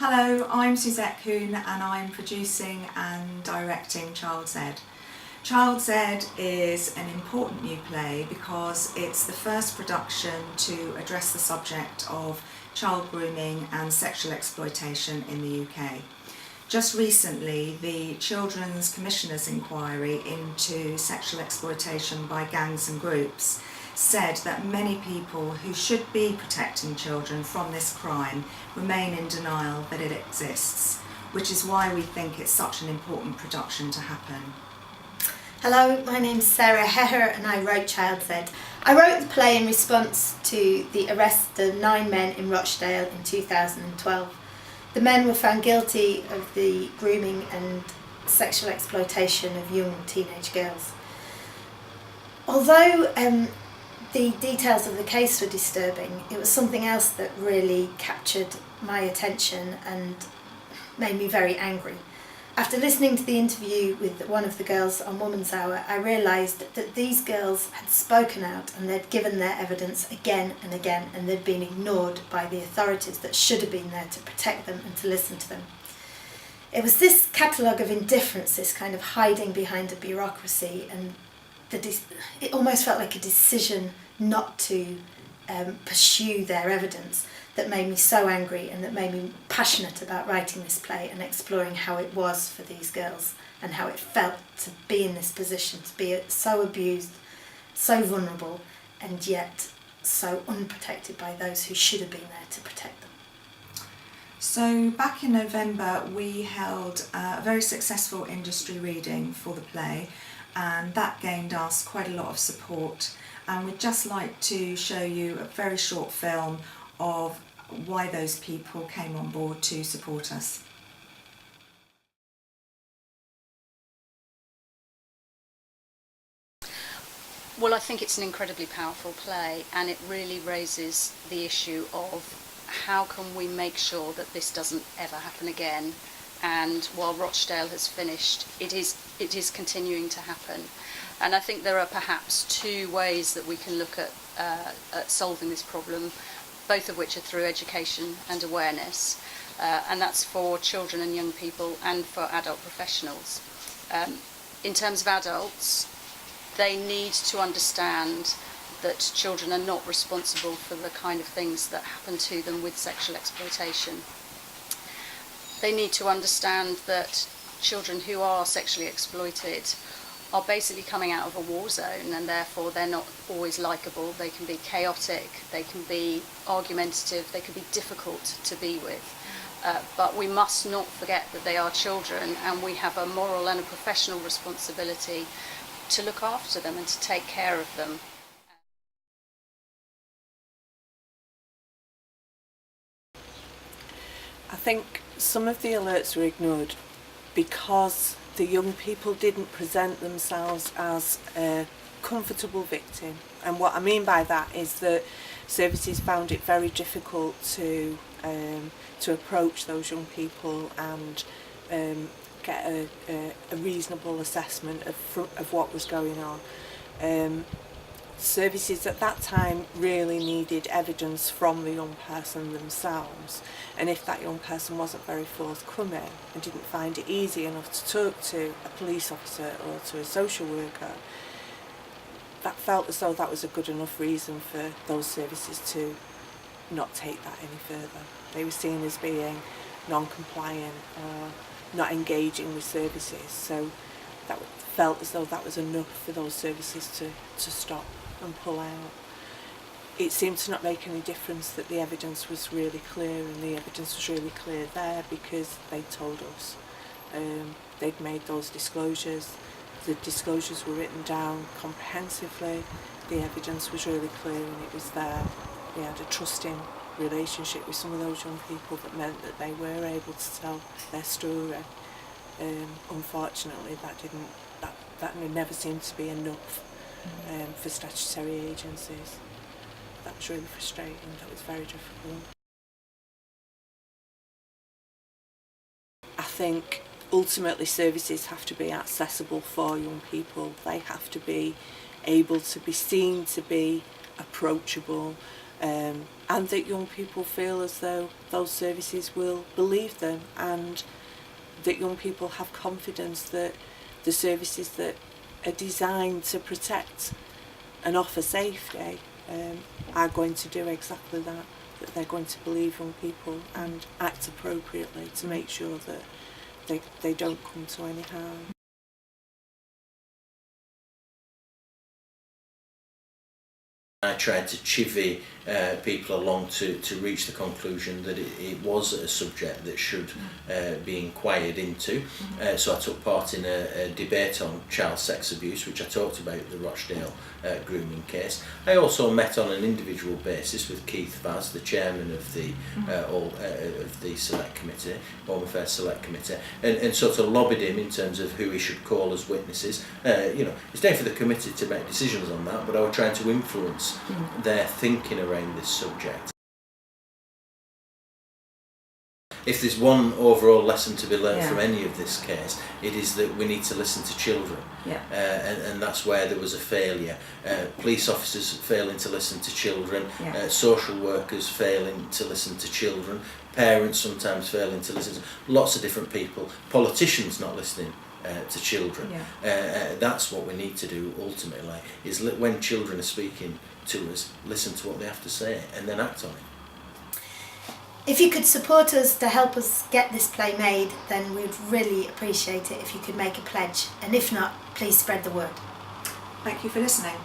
Hello, I'm Suzette Kuhn and I'm producing and directing Child Z. Child Z is an important new play because it's the first production to address the subject of child grooming and sexual exploitation in the UK. Just recently, the Children's Commissioner's inquiry into sexual exploitation by gangs and groups said that many people who should be protecting children from this crime remain in denial that it exists, which is why we think it's such an important production to happen. Hello, my name's Sarah Hehir and I wrote Child Z. I wrote the play in response to the arrest of 9 men in Rochdale in 2012. The men were found guilty of the grooming and sexual exploitation of young teenage girls. Although the details of the case were disturbing, it was something else that really captured my attention and made me very angry. After listening to the interview with one of the girls on Woman's Hour, I realised that these girls had spoken out and they'd given their evidence again and again, and they'd been ignored by the authorities that should have been there to protect them and to listen to them. It was this catalogue of indifference, this kind of hiding behind a bureaucracy, and it almost felt like a decision not to pursue their evidence that made me so angry and that made me passionate about writing this play and exploring how it was for these girls and how it felt to be in this position, to be so abused, so vulnerable, and yet so unprotected by those who should have been there to protect them. So back in November we held a very successful industry reading for the play, and that gained us quite a lot of support, and we'd just like to show you a very short film of why those people came on board to support us. Well, I think it's an incredibly powerful play, and it really raises the issue of how can we make sure that this doesn't ever happen again, and while Rochdale has finished, it is continuing to happen. And I think there are perhaps 2 ways that we can look at solving this problem, both of which are through education and awareness, and that's for children and young people and for adult professionals. In terms of adults, they need to understand that children are not responsible for the kind of things that happen to them with sexual exploitation. They need to understand that children who are sexually exploited are basically coming out of a war zone, and therefore they're not always likeable. They can be chaotic, they can be argumentative, they can be difficult to be with. But we must not forget that they are children, and we have a moral and a professional responsibility to look after them and to take care of them. I think some of the alerts were ignored because the young people didn't present themselves as a comfortable victim. And what I mean by that is that services found it very difficult to approach those young people and get a reasonable assessment of what was going on. Services at that time really needed evidence from the young person themselves, and if that young person wasn't very forthcoming and didn't find it easy enough to talk to a police officer or to a social worker, that felt as though that was a good enough reason for those services to not take that any further. They were seen as being non-compliant or not engaging with services, so that felt as though that was enough for those services to stop and pull out. It seemed to not make any difference that the evidence was really clear, and the evidence was really clear there because they told us. They'd made those disclosures. The disclosures were written down comprehensively. The evidence was really clear and it was there. We had a trusting relationship with some of those young people that meant that they were able to tell their story. Unfortunately, that never seemed to be enough for statutory agencies. That was really frustrating. That was very difficult. I think ultimately services have to be accessible for young people. They have to be able to be seen to be approachable. and that young people feel as though those services will believe them, and that young people have confidence that the services that are designed to protect and offer safety are going to do exactly that, that they're going to believe young people and act appropriately to make sure that they don't come to any harm. I tried to chivvy people along to reach the conclusion that it was a subject that should be inquired into. So I took part in a debate on child sex abuse, which I talked about the Rochdale grooming case. I also met on an individual basis with Keith Vaz, the chairman of the Select Committee, Home Affairs Select Committee, and sort of lobbied him in terms of who he should call as witnesses. It's down for the committee to make decisions on that, but I was trying to influence their thinking around this subject. If there's one overall lesson to be learned from any of this case, it is that we need to listen to children. And that's where there was a failure. Police officers failing to listen to children, social workers failing to listen to children, parents sometimes failing to listen to lots of different people, politicians not listening to children. That's what we need to do ultimately, is when children are speaking to us, listen to what they have to say and then act on it. If you could support us to help us get this play made, then we'd really appreciate it if you could make a pledge, and if not, please spread the word. Thank you for listening.